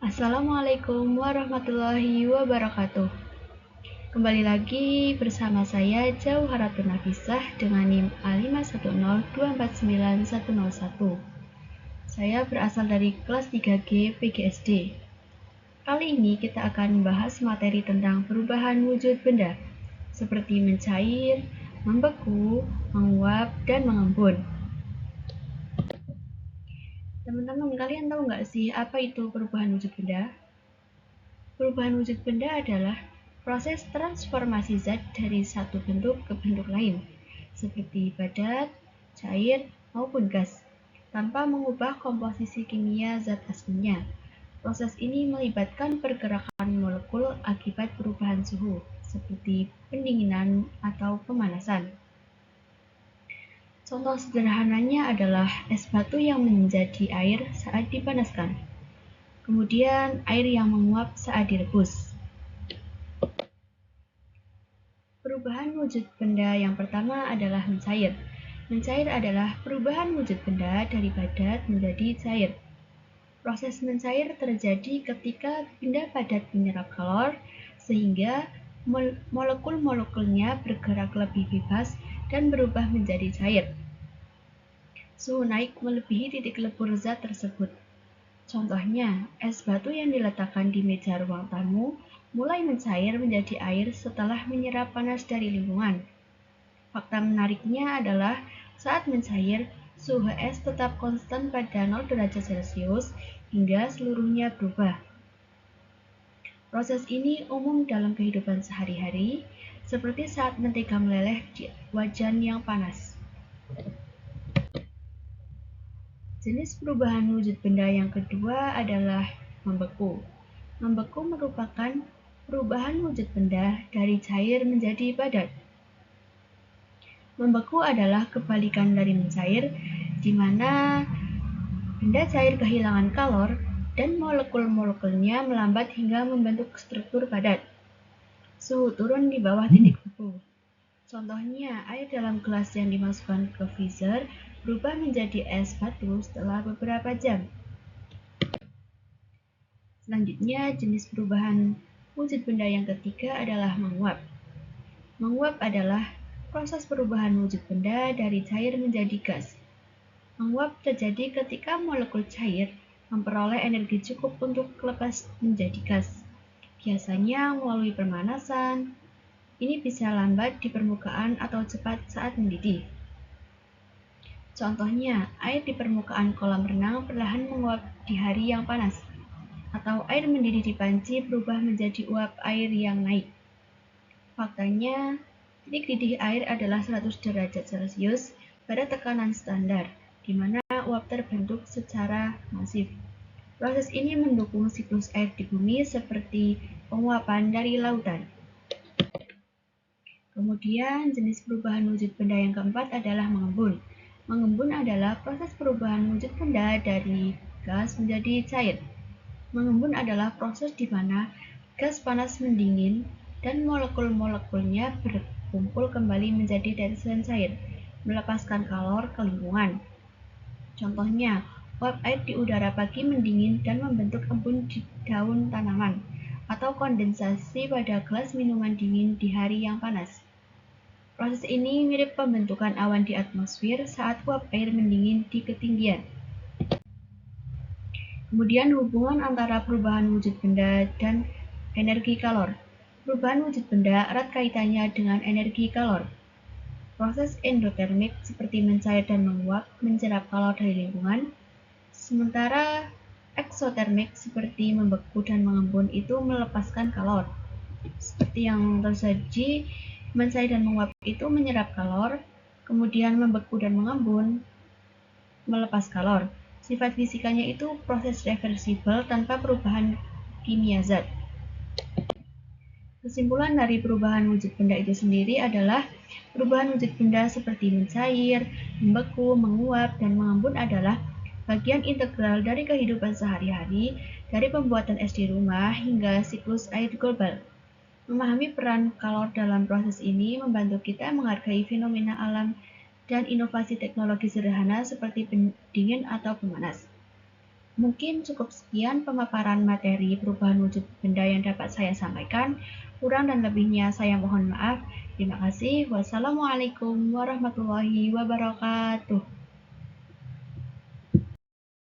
Assalamualaikum warahmatullahi wabarakatuh. Kembali lagi bersama saya Jauharatun Nafisah dengan NIM A5102491101. Saya berasal dari kelas 3G PGSD. Kali ini kita akan membahas materi tentang perubahan wujud benda, seperti mencair, membeku, menguap, dan mengembun. Teman-teman, kalian tahu nggak sih apa itu perubahan wujud benda? Perubahan wujud benda adalah proses transformasi zat dari satu bentuk ke bentuk lain, seperti padat, cair, maupun gas, tanpa mengubah komposisi kimia zat aslinya. Proses ini melibatkan pergerakan molekul akibat perubahan suhu, seperti pendinginan atau pemanasan. Contoh sederhananya adalah es batu yang menjadi air saat dipanaskan, kemudian air yang menguap saat direbus. Perubahan wujud benda yang pertama adalah mencair. Mencair adalah perubahan wujud benda dari padat menjadi cair. Proses mencair terjadi ketika benda padat menyerap kalor, sehingga molekul-molekulnya bergerak lebih bebas dan berubah menjadi cair. Suhu naik melebihi titik lebur zat tersebut. Contohnya, es batu yang diletakkan di meja ruang tamu mulai mencair menjadi air setelah menyerap panas dari lingkungan. Fakta menariknya adalah saat mencair, suhu es tetap konstan pada 0 derajat Celcius hingga seluruhnya berubah. Proses ini umum dalam kehidupan sehari-hari, seperti saat mentega meleleh di wajan yang panas. Jenis perubahan wujud benda yang kedua adalah membeku. Membeku merupakan perubahan wujud benda dari cair menjadi padat. Membeku adalah kebalikan dari mencair, di mana benda cair kehilangan kalor dan molekul-molekulnya melambat hingga membentuk struktur padat. Suhu turun di bawah titik beku. Contohnya, air dalam gelas yang dimasukkan ke freezer berubah menjadi es batu setelah beberapa jam. Selanjutnya, jenis perubahan wujud benda yang ketiga adalah menguap. Menguap adalah proses perubahan wujud benda dari cair menjadi gas. Menguap terjadi ketika molekul cair memperoleh energi cukup untuk lepas menjadi gas. Biasanya melalui pemanasan. Ini bisa lambat di permukaan atau cepat saat mendidih. Contohnya, air di permukaan kolam renang perlahan menguap di hari yang panas, atau air mendidih di panci berubah menjadi uap air yang naik. Faktanya, titik didih air adalah 100 derajat Celcius pada tekanan standar, di mana uap terbentuk secara masif. Proses ini mendukung siklus air di bumi seperti penguapan dari lautan. Kemudian, jenis perubahan wujud benda yang keempat adalah mengembun. Mengembun adalah proses perubahan wujud benda dari gas menjadi cair. Mengembun adalah proses di mana gas panas mendingin dan molekul-molekulnya berkumpul kembali menjadi tetesan cair, melepaskan kalor ke lingkungan. Contohnya, uap air di udara pagi mendingin dan membentuk embun di daun tanaman, atau kondensasi pada gelas minuman dingin di hari yang panas. Proses ini mirip pembentukan awan di atmosfer saat uap air mendingin di ketinggian. Kemudian hubungan antara perubahan wujud benda dan energi kalor. Perubahan wujud benda erat kaitannya dengan energi kalor. Proses endotermik seperti mencair dan menguap menyerap kalor dari lingkungan, sementara eksotermik seperti membeku dan mengembun itu melepaskan kalor. Seperti yang terjadi, mencair dan menguap itu menyerap kalor, kemudian membeku dan mengembun melepas kalor. Sifat fisikanya itu proses reversibel tanpa perubahan kimia zat. Kesimpulan dari perubahan wujud benda itu sendiri adalah perubahan wujud benda seperti mencair, membeku, menguap, dan mengembun adalah bagian integral dari kehidupan sehari-hari, dari pembuatan es di rumah hingga siklus air global. Memahami peran kalor dalam proses ini membantu kita menghargai fenomena alam dan inovasi teknologi sederhana seperti pendingin atau pemanas. Mungkin cukup sekian pemaparan materi perubahan wujud benda yang dapat saya sampaikan. Kurang dan lebihnya saya mohon maaf. Terima kasih. Wassalamualaikum warahmatullahi wabarakatuh.